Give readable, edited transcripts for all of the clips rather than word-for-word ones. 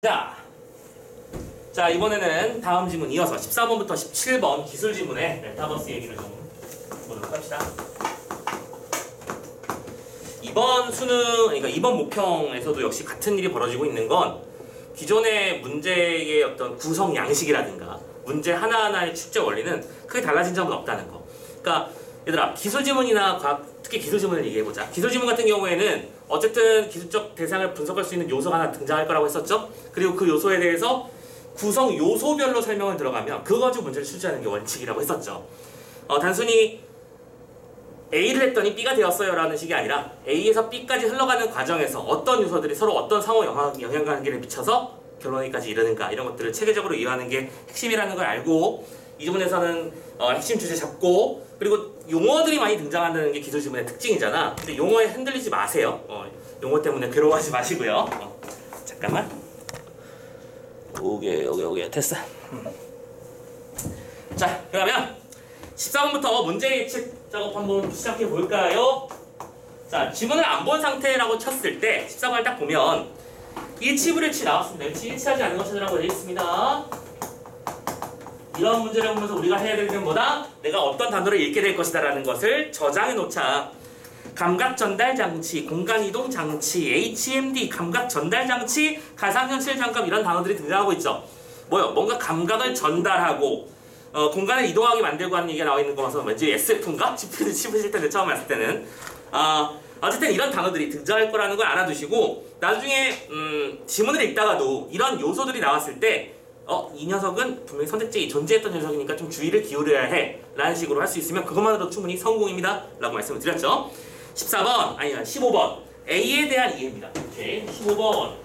자, 이번에는 다음 지문 이어서 14번부터 17번 기술 지문의 메타버스 얘기를 좀 보도록 합시다. 이번 수능, 그러니까 이번 모평에서도 역시 같은 일이 벌어지고 있는 건 기존의 문제의 어떤 구성 양식이라든가 문제 하나하나의 출제 원리는 크게 달라진 점은 없다는 거. 그러니까 얘들아, 기술 지문이나 과학, 특히 기술 지문을 얘기해보자. 기술 지문 같은 경우에는 어쨌든 기술적 대상을 분석할 수 있는 요소가 하나 등장할 거라고 했었죠. 그리고 그 요소에 대해서 구성 요소별로 설명을 들어가면 그거 가지고 문제를 출제하는 게 원칙이라고 했었죠. 단순히 A를 했더니 B가 되었어요 라는 식이 아니라 A에서 B까지 흘러가는 과정에서 어떤 요소들이 서로 어떤 상호 영향관계를 미쳐서 결론까지 이르는가, 이런 것들을 체계적으로 이해하는 게 핵심이라는 걸 알고 이 부분에서는 핵심 주제 잡고, 그리고 용어들이 많이 등장한다는 게 기술 지문의 특징이잖아. 근데 용어에 흔들리지 마세요. 용어 때문에 괴로워하지 마시고요. 잠깐만. 오케이 됐어. 자, 그러면 14번부터 문제 예측 작업 한번 시작해 볼까요? 자, 지문을 안 본 상태라고 쳤을 때 14번을 딱 보면 일치불일치 나왔습니다. 일치하지 않는 것 찾으라고 되어 있습니다. 이런 문제를 보면서 우리가 해야 될 건 뭐다? 내가 어떤 단어를 읽게 될 것이다 라는 것을 저장해 놓자. 감각 전달 장치, 공간 이동 장치, HMD, 감각 전달 장치, 가상현실 장갑, 이런 단어들이 등장하고 있죠. 뭐요? 뭔가 감각을 전달하고 공간을 이동하게 만들고 하는 얘기가 나와 있는 거 봐서 왠지 SF인가? 싶으실 텐데, 처음 봤을 때는. 어쨌든 이런 단어들이 등장할 거라는 걸 알아두시고, 나중에 지문을 읽다가도 이런 요소들이 나왔을 때 이 녀석은 분명히 선택지에 존재했던 녀석이니까 좀 주의를 기울여야 해 라는 식으로 할 수 있으면 그것만으로도 충분히 성공입니다 라고 말씀을 드렸죠. 14번, 아니 15번 A에 대한 이해입니다. 오케이, 15번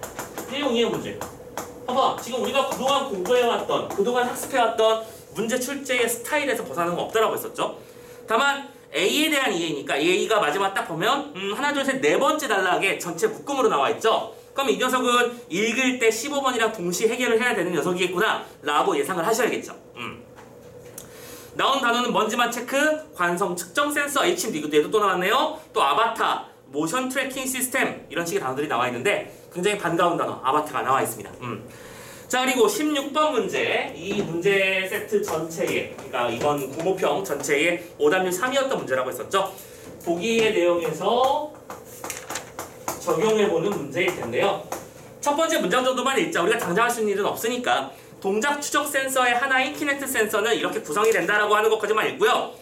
내용 이해 문제. 봐봐, 지금 우리가 그동안 공부해왔던, 그동안 학습해왔던 문제 출제의 스타일에서 벗어나는 건 없다라고 했었죠. 다만 A에 대한 이해니까 A가 마지막 딱 보면 하나 둘 셋 네 번째 단락에 전체 묶음으로 나와 있죠. 그럼 이 녀석은 읽을 때 15번이랑 동시에 해결을 해야 되는 녀석이겠구나 라고 예상을 하셔야겠죠. 나온 단어는 먼지만 체크, 관성 측정 센서, HMD, 이것도 또 나왔네요. 또 아바타, 모션 트래킹 시스템, 이런 식의 단어들이 나와 있는데 굉장히 반가운 단어 아바타가 나와 있습니다. 자, 그리고 16번 문제, 이 문제 세트 전체에, 그러니까 이번 구모평 전체에 오답률 3이었던 문제라고 했었죠. 보기의 내용에서 적용해보는 문제일 텐데요. 첫 번째 문장 정도만 읽자. 우리가 당장 할 수 있는 일은 없으니까. 동작 추적 센서의 하나인 키넥트 센서는 이렇게 구성이 된다라고 하는 것까지만 읽고요.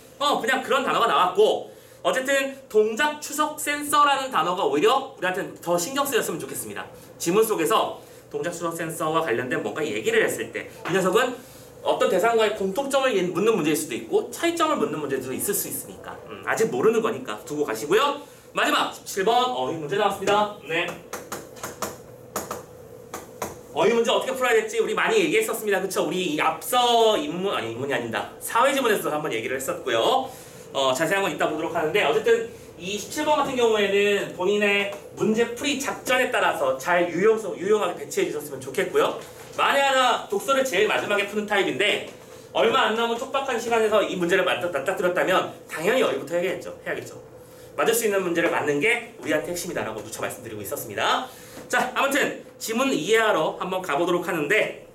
그냥 그런 단어가 나왔고, 어쨌든 동작 추적 센서라는 단어가 오히려 우리한테 더 신경 쓰였으면 좋겠습니다. 지문 속에서 동작 추적 센서와 관련된 뭔가 얘기를 했을 때 이 녀석은 어떤 대상과의 공통점을 묻는 문제일 수도 있고 차이점을 묻는 문제도 있을 수 있으니까 아직 모르는 거니까 두고 가시고요. 마지막 17번 어휘 문제 나왔습니다. 네. 어휘 문제 어떻게 풀어야 될지 우리 많이 얘기했었습니다. 그쵸? 우리 앞서 인문이 아니다. 사회지문에서도 한번 얘기를 했었고요. 자세한 건 이따 보도록 하는데, 어쨌든 이 17번 같은 경우에는 본인의 문제 풀이 작전에 따라서 잘 유용하게 배치해 주셨으면 좋겠고요. 만에 하나 독서를 제일 마지막에 푸는 타입인데 얼마 안 남은 촉박한 시간에서 이 문제를 맞닥뜨렸다면 당연히 어휘부터 해야겠죠. 맞을 수 있는 문제를 맞는 게 우리한테 핵심이다라고 누차 말씀드리고 있었습니다. 자, 아무튼 지문 이해하러 한번 가보도록 하는데,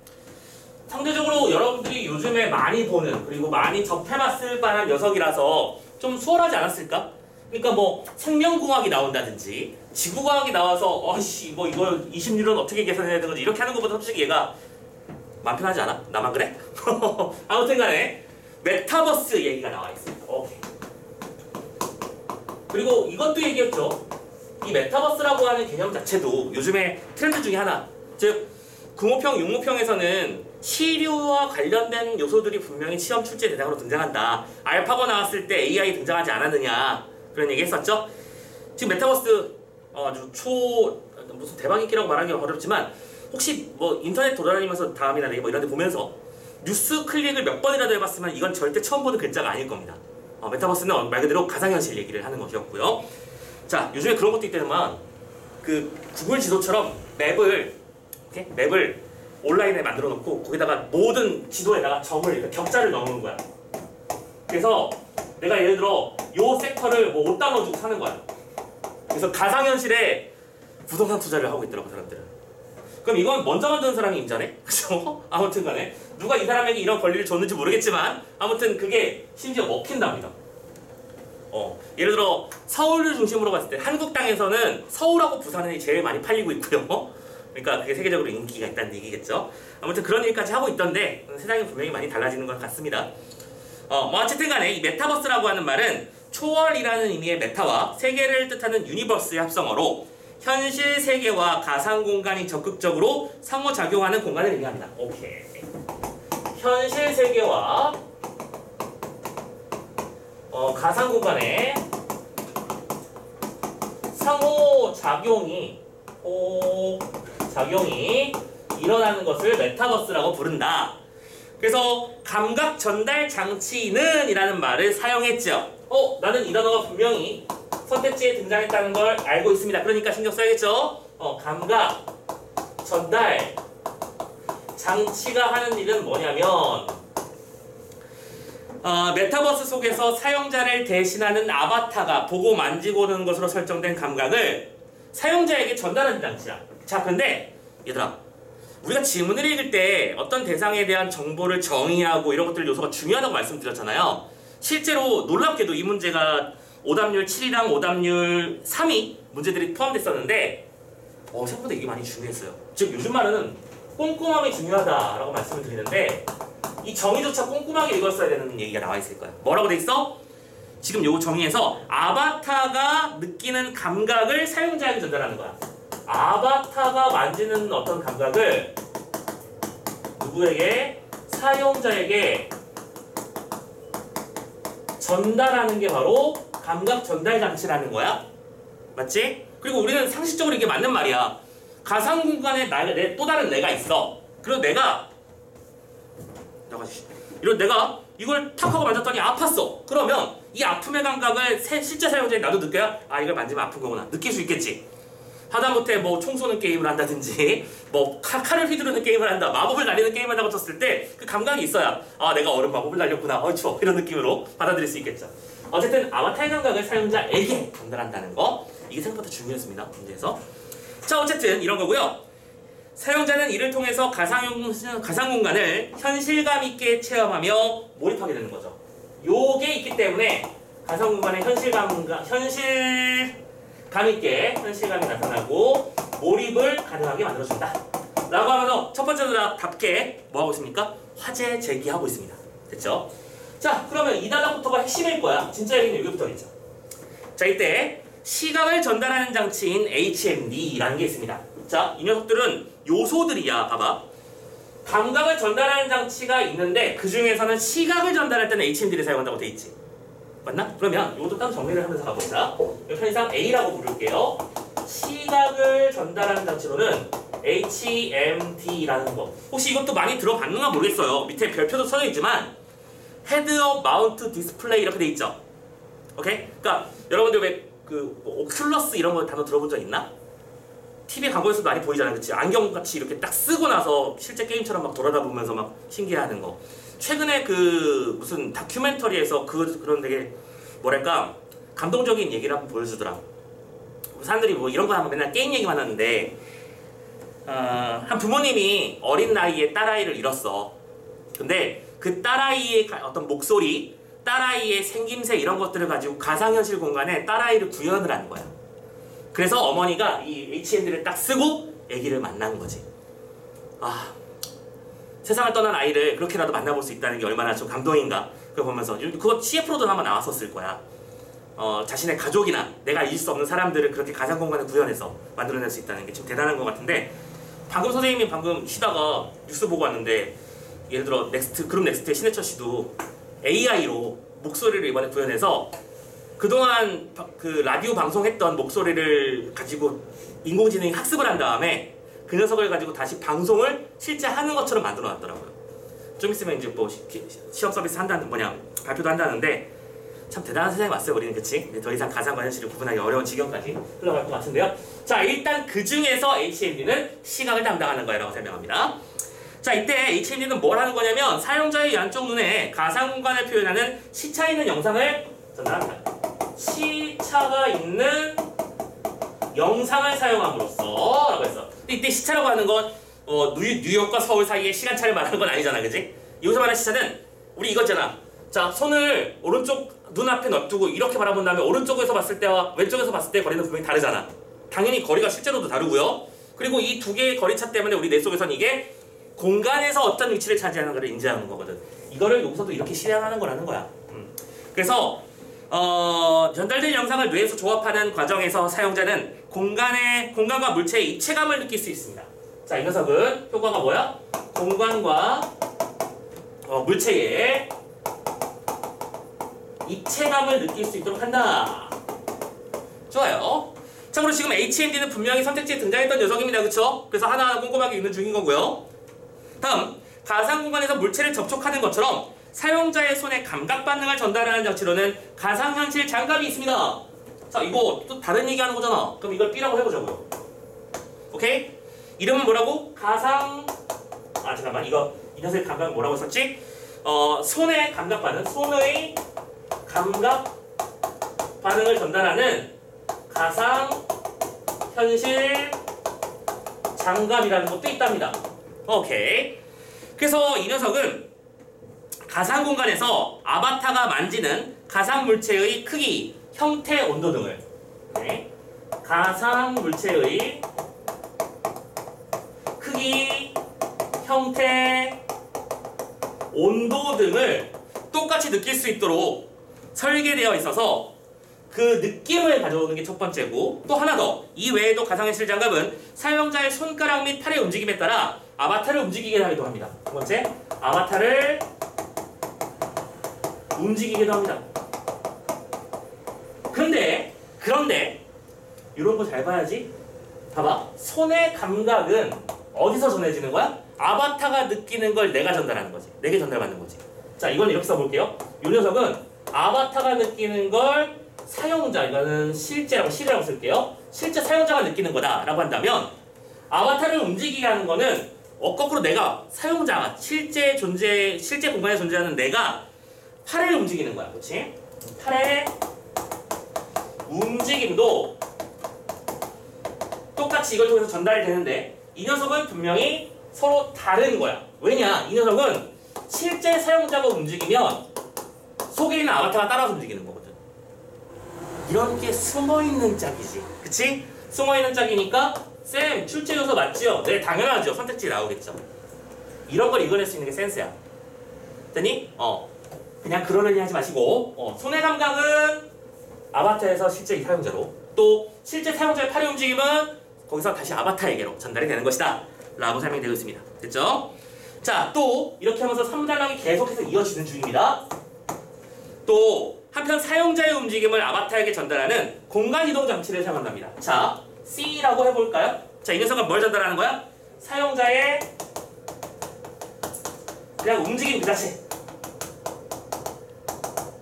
상대적으로 여러분들이 요즘에 많이 보는, 그리고 많이 접해봤을 만한 녀석이라서 좀 수월하지 않았을까? 그러니까 뭐 생명공학이 나온다든지 지구과학이 나와서 뭐 이거 20률은 어떻게 계산해야 되는지 이렇게 하는 것보다 솔직히 얘가 마음 편하지 않아? 나만 그래? 아무튼 간에 메타버스 얘기가 나와 있습니다. 오케이. 그리고 이것도 얘기했죠. 이 메타버스라고 하는 개념 자체도 요즘에 트렌드 중에 하나. 즉, 구모평, 육모평에서는 시류와 관련된 요소들이 분명히 시험 출제 대상으로 등장한다. 알파고 나왔을 때 AI 등장하지 않았느냐, 그런 얘기 했었죠. 지금 메타버스 아주 무슨 대박인기라고 말하기 어렵지만, 혹시 뭐 인터넷 돌아다니면서 다음이나 네이버 이런 데 보면서 뉴스 클릭을 몇 번이라도 해봤으면 이건 절대 처음 보는 글자가 아닐 겁니다. 메타버스는 말 그대로 가상현실 얘기를 하는 것이었고요. 자, 요즘에 그런 것도 있다만 그 구글 지도처럼 맵을 온라인에 만들어 놓고 거기다가 모든 지도에다가 점을, 그러니까 격자를 넣는 거야. 그래서 내가 예를 들어 요 섹터를 뭐 5달러 주고 사는 거야. 그래서 가상현실에 부동산 투자를 하고 있더라고, 사람들은. 그럼 이건 먼저 만드는 사람이 임자네? 그죠? 아무튼 간에 누가 이 사람에게 이런 권리를 줬는지 모르겠지만 아무튼 그게 심지어 먹힌답니다. 예를 들어 서울을 중심으로 봤을 때 한국 땅에서는 서울하고 부산이 제일 많이 팔리고 있고요. 그러니까 그게 세계적으로 인기가 있다는 얘기겠죠. 아무튼 그런 일까지 하고 있던데 세상이 분명히 많이 달라지는 것 같습니다. 뭐 어쨌든 간에 이 메타버스라고 하는 말은 초월이라는 의미의 메타와 세계를 뜻하는 유니버스의 합성어로 현실 세계와 가상 공간이 적극적으로 상호작용하는 공간을 의미합니다. 오케이. 현실 세계와 가상 공간의 상호작용이 일어나는 것을 메타버스라고 부른다. 그래서 감각 전달 장치는 이라는 말을 사용했죠. 나는 이 단어가 분명히 선택지에 등장했다는 걸 알고 있습니다. 그러니까 신경 써야겠죠. 감각 전달 장치가 하는 일은 뭐냐면 메타버스 속에서 사용자를 대신하는 아바타가 보고 만지고 오는 것으로 설정된 감각을 사용자에게 전달하는 장치야. 자, 근데 얘들아, 우리가 지문을 읽을 때 어떤 대상에 대한 정보를 정의하고 이런 것들 요소가 중요하다고 말씀드렸잖아요. 실제로 놀랍게도 이 문제가 오답률 7이랑 오답률 3이 문제들이 포함됐었는데 생각보다 이게 많이 중요했어요. 즉 요즘 말은 꼼꼼함이 중요하다라고 말씀을 드리는데 이 정의조차 꼼꼼하게 읽었어야 되는 얘기가 나와 있을 거야. 뭐라고 돼 있어? 지금 요 정의에서 아바타가 느끼는 감각을 사용자에게 전달하는 거야. 아바타가 만지는 어떤 감각을 누구에게? 사용자에게 전달하는 게 바로 감각 전달 장치라는 거야. 맞지? 그리고 우리는 상식적으로 이게 맞는 말이야. 가상 공간에 내 또 다른 내가 있어. 그리고 내가 이걸 탁 하고 만졌더니 아팠어. 그러면 이 아픔의 감각을 실제 사용자인 나도 느껴야 이걸 만지면 아픈 거구나. 느낄 수 있겠지. 하다못해 뭐 총 쏘는 게임을 한다든지 뭐 칼을 휘두르는 게임을 한다, 마법을 날리는 게임을 한다고 쳤을 때 그 감각이 있어야 내가 얼음 마법을 날렸구나, 추워, 이런 느낌으로 받아들일 수 있겠죠. 어쨌든 아바타의 감각을 사용자에게 전달한다는 거, 이게 생각보다 중요했습니다, 문제에서. 자, 어쨌든 이런 거고요. 사용자는 이를 통해서 가상 공간을 현실감 있게 체험하며 몰입하게 되는 거죠. 요게 있기 때문에 가상 공간의 현실감 있게 현실감이 나타나고 몰입을 가능하게 만들어준다 라고 하면서 첫 번째 답게 뭐하고 있습니까? 화제 제기하고 있습니다. 됐죠? 자, 그러면 이 단락부터가 핵심일 거야. 진짜 얘기는 여기부터겠죠. 자, 이때 시각을 전달하는 장치인 HMD라는 게 있습니다. 자, 이 녀석들은 요소들이야. 봐봐. 감각을 전달하는 장치가 있는데 그 중에서는 시각을 전달할 때는 HMD를 사용한다고 돼 있지. 맞나? 그러면 이것도 따로 정리를 하면서 가봅시다. 편의상 A라고 부를게요. 시각을 전달하는 장치로는 HMD라는 거. 혹시 이것도 많이 들어봤는가 모르겠어요. 밑에 별표도 써져 있지만 헤드업 마운트 디스플레이 이렇게 돼 있죠. 오케이? 그러니까 여러분들 왜 뭐 오큘러스 이런 거 단어 들어본 적 있나? TV 광고에서도 많이 보이잖아요. 그치? 안경같이 이렇게 딱 쓰고 나서 실제 게임처럼 막 돌아다 보면서 막 신기해하는 거. 최근에 무슨 다큐멘터리에서 그런 되게 뭐랄까 감동적인 얘기를 한번 보여주더라. 사람들이 뭐 이런 거 하면 맨날 게임 얘기만 하는데 한 부모님이 어린 나이에 딸아이를 잃었어. 근데 그 딸아이의 어떤 목소리, 딸아이의 생김새 이런 것들을 가지고 가상현실 공간에 딸아이를 구현을 하는 거야. 그래서 어머니가 이 HMD를 딱 쓰고 아기를 만난 거지. 세상을 떠난 아이를 그렇게라도 만나볼 수 있다는 게 얼마나 좀 감동인가. 그거 보면서 그거 CF로도 한번 나왔었을 거야. 자신의 가족이나 내가 잊을 수 없는 사람들을 그렇게 가상 공간에 구현해서 만들어낼 수 있다는 게 좀 대단한 것 같은데, 방금 선생님이 방금 쉬다가 뉴스 보고 왔는데 예를 들어 그룹 넥스트의 신해철 씨도 AI로 목소리를 이번에 구현해서 그동안 그 라디오 방송했던 목소리를 가지고 인공지능이 학습을 한 다음에 그 녀석을 가지고 다시 방송을 실제 하는 것처럼 만들어 놨더라고요. 좀 있으면 이제 뭐 시험 서비스 발표도 한다는데 참 대단한 세상에 왔어요, 우리는. 그치? 더 이상 가상과 현실을 구분하기 어려운 지경까지 흘러갈 것 같은데요. 자, 일단 그 중에서 HMD는 시각을 담당하는 거라고 설명합니다. 자, 이때 HMD는 뭘 하는 거냐면 사용자의 양쪽 눈에 가상 공간을 표현하는 시차 있는 영상을 전달합니다. 시차가 있는 영상을 사용함으로써 라고 했어. 이때 시차라고 하는 건 뉴욕과 서울 사이의 시간차를 말하는 건 아니잖아, 그지? 여기서 말하는 시차는 우리 이거잖아. 자, 손을 오른쪽 눈앞에 놔두고 이렇게 바라본 다음에 오른쪽에서 봤을 때와 왼쪽에서 봤을 때 거리는 분명히 다르잖아. 당연히 거리가 실제로도 다르고요. 그리고 이 두 개의 거리차 때문에 우리 뇌 속에서는 이게 공간에서 어떤 위치를 차지하는 것을 인지하는 거거든. 이거를 여기서도 이렇게 실행하는 거라는 거야. 그래서 전달된 영상을 뇌에서 조합하는 과정에서 사용자는 공간과 물체의 입체감을 느낄 수 있습니다. 자, 이 녀석은 효과가 뭐야? 공간과 물체의 입체감을 느낄 수 있도록 한다. 좋아요. 참고로 지금 HMD는 분명히 선택지에 등장했던 녀석입니다. 그쵸? 그래서 하나하나 꼼꼼하게 읽는 중인 거고요. 다음, 가상 공간에서 물체를 접촉하는 것처럼 사용자의 손에 감각 반응을 전달하는 장치로는 가상현실 장갑이 있습니다. 자, 이거 또 다른 얘기하는 거잖아. 그럼 이걸 B라고 해보자고요. 오케이? 이름은 뭐라고? 잠깐만, 이 녀석의 감각 뭐라고 썼지? 손의 감각 반응, 손의 감각 반응을 전달하는 가상현실 장갑이라는 것도 있답니다. 오케이. 그래서 이 녀석은 가상 공간에서 아바타가 만지는 가상 물체의 크기, 형태, 온도 등을 가상 물체의 크기, 형태, 온도 등을 똑같이 느낄 수 있도록 설계되어 있어서 그 느낌을 가져오는 게 첫 번째고, 또 하나 더, 이 외에도 가상현실 장갑은 사용자의 손가락 및 팔의 움직임에 따라 아바타를 움직이게 하기도 합니다. 두 번째, 아바타를 움직이기도 합니다. 그런데 이런 거 잘 봐야지. 봐봐, 손의 감각은 어디서 전해지는 거야? 아바타가 느끼는 걸 내가 전달하는 거지. 내게 전달받는 거지. 자, 이건 이렇게 써볼게요. 이 녀석은 아바타가 느끼는 걸 사용자, 이거는 실제라고 쓸게요. 실제 사용자가 느끼는 거다라고 한다면, 아바타를 움직이게 하는 거는 거꾸로 내가 사용자가 실제 공간에 존재하는 내가 팔을 움직이는 거야. 그렇지? 팔의 움직임도 똑같이 이걸 통해서 전달이 되는데, 이 녀석은 분명히 서로 다른 거야. 왜냐? 이 녀석은 실제 사용자가 움직이면 속에 있는 아바타가 따라서 움직이는 거거든. 이런 게 숨어있는 짝이지. 그치? 숨어있는 짝이니까 쌤, 출제 요소 맞지요? 네, 당연하죠. 선택지 나오겠죠. 이런 걸 이겨낼 수 있는 게 센스야. 됐니? 그냥 그러려니 하지 마시고, 손의 감각은 아바타에서 실제 이 사용자로, 또 실제 사용자의 팔의 움직임은 거기서 다시 아바타에게로 전달이 되는 것이다 라고 설명이 되고 있습니다. 됐죠? 자, 또 이렇게 하면서 3단락이 계속해서 이어지는 중입니다. 또 한편 사용자의 움직임을 아바타에게 전달하는 공간이동 장치를 사용한답니다. 자, C라고 해볼까요? 자, 이 녀석은 뭘 전달하는 거야? 사용자의 그냥 움직임 그 자체.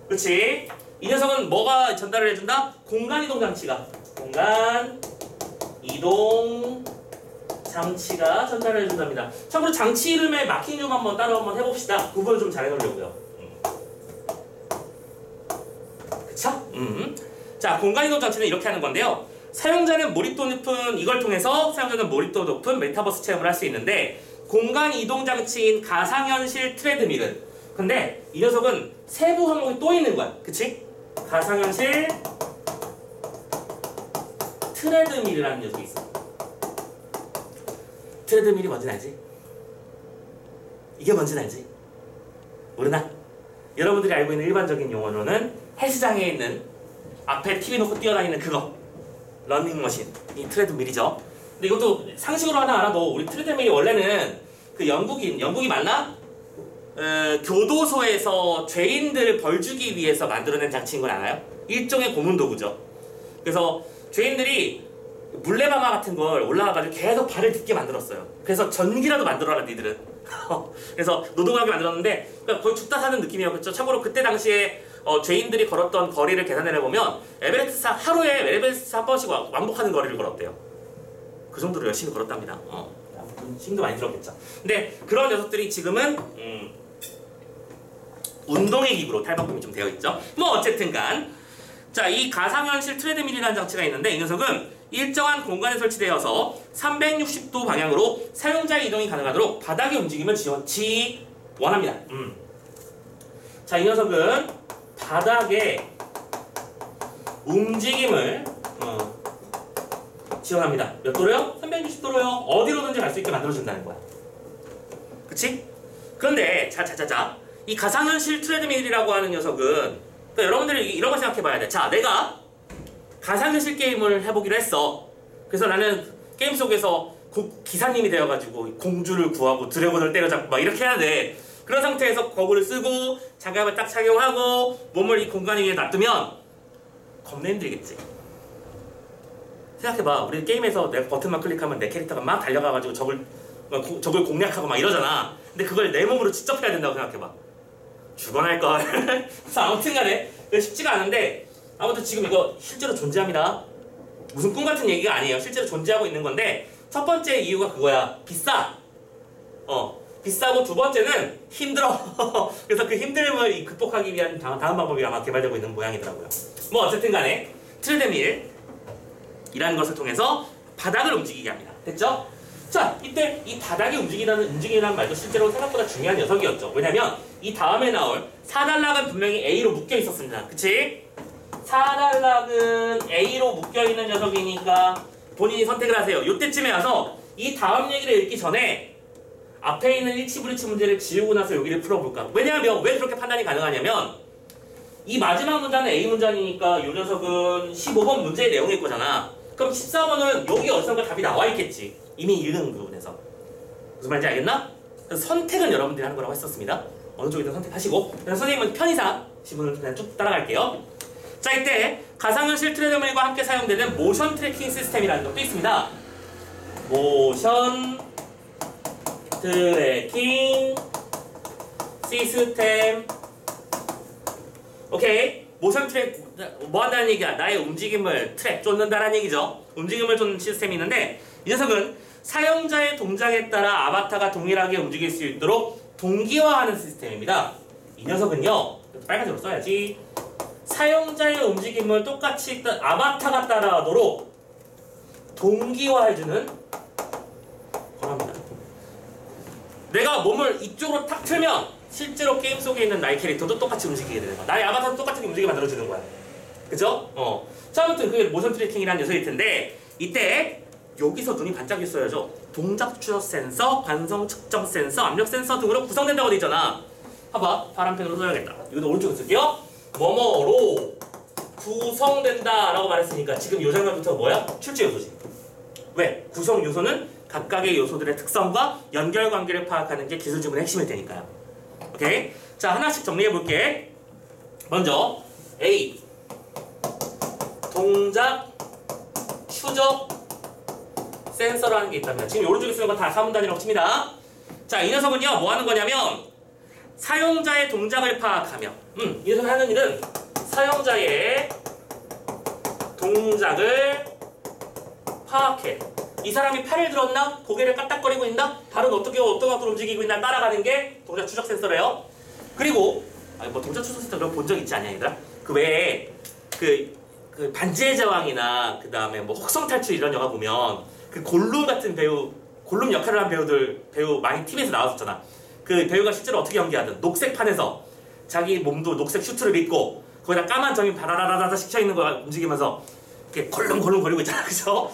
그렇지? 이 녀석은 뭐가 전달을 해준다? 공간이동 장치가. 공간이동 장치가 전달을 해준답니다. 참고로 장치 이름에 마킹 좀 따로 한번 해봅시다. 구분을 좀 잘 해놓으려고요. 그쵸? 자, 공간이동 장치는 이렇게 하는 건데요. 이걸 통해서 사용자는 몰입도 높은 메타버스 체험을 할 수 있는데, 공간이동 장치인 가상현실 트레드밀은, 근데 이 녀석은 세부 항목이 또 있는 거야. 그치? 가상현실 트레드밀이라는 녀석이 있어. 트레드밀이 뭔지 알지? 이게 뭔지 알지? 모르나? 여러분들이 알고 있는 일반적인 용어로는 헬스장에 있는 앞에 TV 놓고 뛰어다니는 그거, 러닝머신, 이 트레드밀이죠. 근데 이것도 상식으로 하나 알아도, 우리 트레드밀이 원래는 그 영국이 맞나? 교도소에서 죄인들을 벌 주기 위해서 만들어낸 장치인 걸 알아요? 일종의 고문 도구죠. 그래서 죄인들이 물레방아 같은 걸 올라가가지고 계속 발을 딛게 만들었어요. 그래서 전기라도 만들어라 니들은. 그래서 노동하게 만들었는데, 그러니까 거의 죽다 사는 느낌이었겠죠. 참고로 그때 당시에 죄인들이 걸었던 거리를 계산해보면 하루에 에베레스트 한 번씩 왕복하는 거리를 걸었대요. 그 정도로 열심히 걸었답니다. 힘도 많이 들었겠죠. 근데 그런 녀석들이 지금은 운동의 기구로 탈바꿈이 좀 되어 있죠. 뭐 어쨌든간, 자, 이 가상현실 트레드밀이라는 장치가 있는데, 이 녀석은 일정한 공간에 설치되어서 360도 방향으로 사용자의 이동이 가능하도록 바닥의 움직임을 지원합니다. 자, 이 녀석은 바닥의 움직임을 지원합니다. 몇 도로요? 360도로요. 어디로든지 갈 수 있게 만들어준다는 거야. 그치? 그런데 자자자자 이 가상현실 트레드밀이라고 하는 녀석은 그러니까 여러분들이 이런 거 생각해 봐야 돼. 자, 내가 가상현실 게임을 해보기로 했어. 그래서 나는 게임 속에서 기사님이 되어가지고 공주를 구하고 드래곤을 때려잡고 막 이렇게 해야 돼. 그런 상태에서 거울을 쓰고 장갑을 딱 착용하고 몸을 이 공간 위에 놔두면 겁나 힘들겠지. 생각해봐. 우리 게임에서 내가 버튼만 클릭하면 내 캐릭터가 막 달려가가지고 적을 공략하고 막 이러잖아. 근데 그걸 내 몸으로 직접 해야 된다고 생각해봐. 죽어날걸. 그래서 아무튼 간에 쉽지가 않은데 아무튼 지금 이거 실제로 존재합니다. 무슨 꿈 같은 얘기가 아니에요. 실제로 존재하고 있는 건데 첫 번째 이유가 그거야. 비싸. 비싸고 두 번째는 힘들어. 그래서 그 힘듦을 극복하기 위한 다음 방법이 아마 개발되고 있는 모양이더라고요. 뭐 어쨌든 간에 트레드밀이라는 것을 통해서 바닥을 움직이게 합니다. 됐죠? 자, 이때 이 바닥이 움직이라는 말도 실제로 생각보다 중요한 녀석이었죠. 왜냐면 이 다음에 나올 4단락은 분명히 A로 묶여 있었습니다. 그치? 4단락은 A로 묶여 있는 녀석이니까 본인이 선택을 하세요. 요때쯤에 와서 이 다음 얘기를 읽기 전에 앞에 있는 일치불일치 문제를 지우고 나서 여기를 풀어볼까? 왜냐하면 왜 그렇게 판단이 가능하냐면 이 마지막 문장은 A 문장이니까 이 녀석은 15번 문제의 내용일 거잖아. 그럼 14번은 여기 어디선가 답이 나와 있겠지. 이미 읽은 부분에서. 무슨 말인지 알겠나? 그래서 선택은 여러분들이 하는 거라고 했었습니다. 어느 쪽이든 선택하시고 그래서 선생님은 편의상 지문을 그냥 쭉 따라갈게요. 자, 이때 가상현실 트레드밀과 함께 사용되는 모션 트래킹 시스템이라는 것도 있습니다. 모션 트래킹 시스템. 오케이. 모션 트랙 뭐 한다는 얘기야? 나의 움직임을 쫓는다는 얘기죠. 움직임을 쫓는 시스템이 있는데 이 녀석은 사용자의 동작에 따라 아바타가 동일하게 움직일 수 있도록 동기화하는 시스템입니다. 이 녀석은요, 빨간색으로 써야지. 사용자의 움직임을 똑같이 아바타가 따라하도록 동기화해주는 거랍니다. 내가 몸을 이쪽으로 탁 틀면 실제로 게임 속에 있는 나의 캐릭터도 똑같이 움직이게 되는 거야. 나의 아바타도 똑같이 움직이게 만들어주는 거야. 그죠? 자, 아무튼 그게 모션 트래킹이라는 녀석일 텐데 이때 여기서 눈이 반짝 있어야죠. 동작 추적 센서, 관성 측정 센서, 압력 센서 등으로 구성된다고 돼 있잖아. 봐봐. 파란펜으로 써야겠다. 이것도 오른쪽에 쓸게요. 뭐뭐로 구성된다 라고 말했으니까 지금 이 장면부터 뭐야? 출제 요소지. 왜? 구성 요소는 각각의 요소들의 특성과 연결관계를 파악하는 게 기술 지문의 핵심일 테니까요. 오케이? 자, 하나씩 정리해 볼게. 먼저 A 동작 추적 센서라는 게 있답니다. 지금 오른쪽에 쓰는 건 다 사문단위라고 칩니다. 자, 이 녀석은요 뭐 하는 거냐면 사용자의 동작을 파악하며 이 녀석이 하는 일은 사용자의 동작을 파악해. 이 사람이 팔을 들었나? 고개를 까딱거리고 있나? 발은 어떻게 각도로 움직이고 있나? 따라가는 게 동작 추적 센서래요. 그리고 뭐 동작 추적 센서 그런 본 적 있지 않냐 얘들아? 그 외에 그 반지의 제왕이나 그 다음에 뭐 혹성탈출 이런 영화 보면 그 골룸 같은 골룸 역할을 한 배우 많이 TV에서 나왔었잖아. 그 배우가 실제로 어떻게 연기하든 녹색판에서 자기 몸도 녹색 슈트를 입고 거기다 까만 점이 바라라라라 식혀있는 거 움직이면서 이렇게 걸렁거리고 있잖아. 그죠?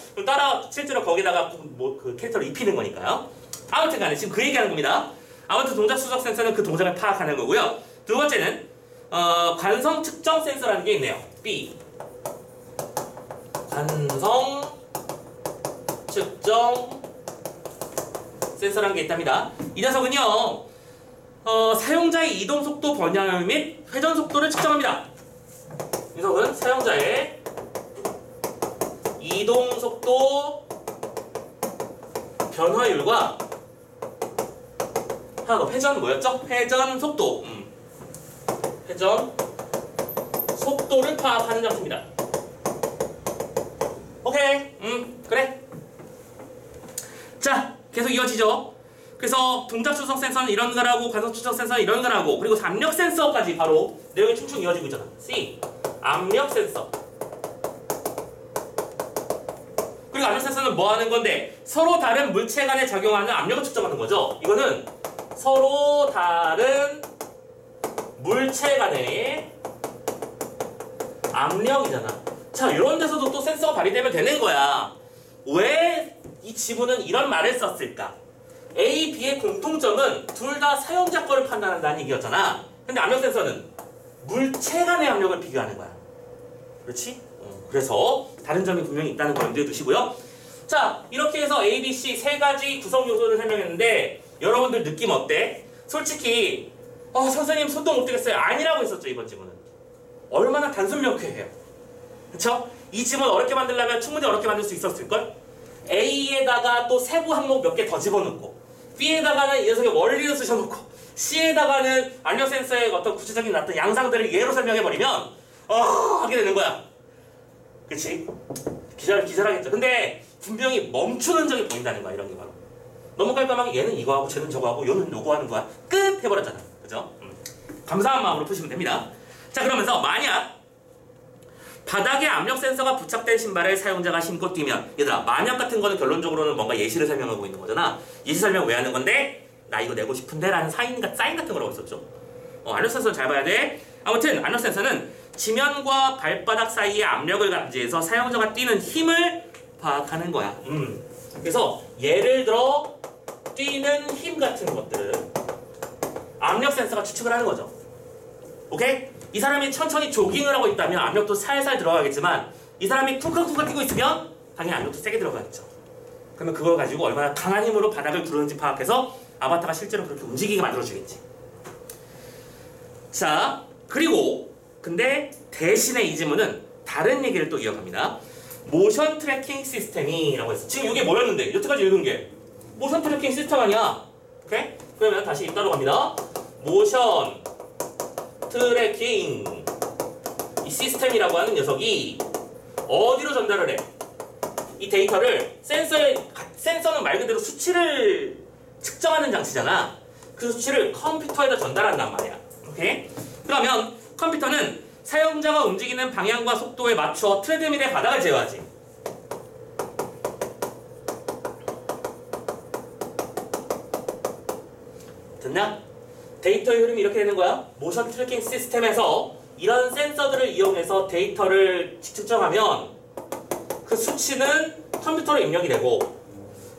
실제로 거기다가 그 캐릭터를 입히는 거니까요. 아무튼 간에 지금 그 얘기하는 겁니다. 아무튼 동작 추적 센서는 그 동작을 파악하는 거고요. 두 번째는 관성 측정 센서라는 게 있네요. B 관성 측정 센서라는 게 있답니다. 이 녀석은요 사용자의 이동 속도 번향 및 회전 속도를 측정합니다. 이 녀석은 사용자의 이동 속도 변화율과 하나 더 회전 뭐였죠? 회전 속도 회전 속도를 파악하는 장치입니다. 오케이 그래. 자, 계속 이어지죠. 그래서 동작 추적 센서는 이런 거라고, 관성 추적 센서는 이런 거라고, 그리고 압력 센서까지 바로 내용이 충충 이어지고 있잖아. C 압력 센서. 그리고 압력 센서는 뭐 하는 건데? 서로 다른 물체 간에 작용하는 압력을 측정하는 거죠. 이거는 서로 다른 물체 간의 압력이잖아. 자, 이런 데서도 또 센서가 발휘되면 되는 거야. 왜 이 지문은 이런 말을 썼을까? A, B의 공통점은 둘 다 사용자 거를 판단한다는 얘기였잖아. 근데 압력 센서는 물체 간의 압력을 비교하는 거야. 그렇지? 그래서 다른 점이 분명히 있다는 걸 염두에 두시고요. 자, 이렇게 해서 A, B, C 세 가지 구성 요소를 설명했는데 여러분들 느낌 어때? 솔직히 선생님 손도 못 대겠어요. 아니라고 했었죠, 이번 지문은. 얼마나 단순 명쾌해요. 그쵸? 이 지문 어렵게 만들려면 충분히 어렵게 만들 수 있었을걸? A에다가 또 세부 항목 몇 개 더 집어넣고 B에다가는 이 녀석의 원리를 쓰셔놓고 C에다가는 압력 센서의 어떤 구체적인 어떤 양상들을 예로 설명해버리면 하게 되는 거야. 그치? 기절하겠죠. 근데 분명히 멈추는 적이 보인다는 거야, 이런 게 바로. 너무 깔끔하게 얘는 이거 하고 쟤는 저거 하고 얘는 요거 하는 거야. 끝! 해버렸잖아. 그죠? 감사한 마음으로 푸시면 됩니다. 자, 그러면서 만약 바닥에 압력 센서가 부착된 신발을 사용자가 신고 뛰면, 얘들아, 만약 같은 거는 결론적으로는 뭔가 예시를 설명하고 있는 거잖아. 예시 설명 왜 하는 건데? 나 이거 내고 싶은데? 라는 사인 같은 거라고 있었죠. 압력 센서는 잘 봐야 돼. 아무튼 압력 센서는 지면과 발바닥 사이의 압력을 감지해서 사용자가 뛰는 힘을 파악하는 거야. 그래서 예를 들어 뛰는 힘 같은 것들을 압력 센서가 추측을 하는 거죠. 오케이? 이 사람이 천천히 조깅을 하고 있다면 압력도 살살 들어가겠지만 이 사람이 쿵쾅쿵쾅 뛰고 있으면 당연히 압력도 세게 들어가겠죠. 그러면 그걸 가지고 얼마나 강한 힘으로 바닥을 구르는지 파악해서 아바타가 실제로 그렇게 움직이게 만들어주겠지. 자, 그리고 근데 대신에 이 지문은 다른 얘기를 또 이어갑니다. 모션 트래킹 시스템이라고 했어. 지금 이게 뭐였는데? 여태까지 읽은 게 모션 트래킹 시스템 아니야? 오케이? 그러면 다시 따로 갑니다. 모션 트래킹 이 시스템이라고 하는 녀석이 어디로 전달을 해? 이 데이터를 센서는 말 그대로 수치를 측정하는 장치잖아. 그 수치를 컴퓨터에다 전달한단 말이야. 오케이? 그러면 컴퓨터는 사용자가 움직이는 방향과 속도에 맞춰 트레드밀의 바닥을 제어하지. 됐냐? 데이터의 흐름이 이렇게 되는 거야. 모션 트래킹 시스템에서 이런 센서들을 이용해서 데이터를 측정하면 그 수치는 컴퓨터로 입력이 되고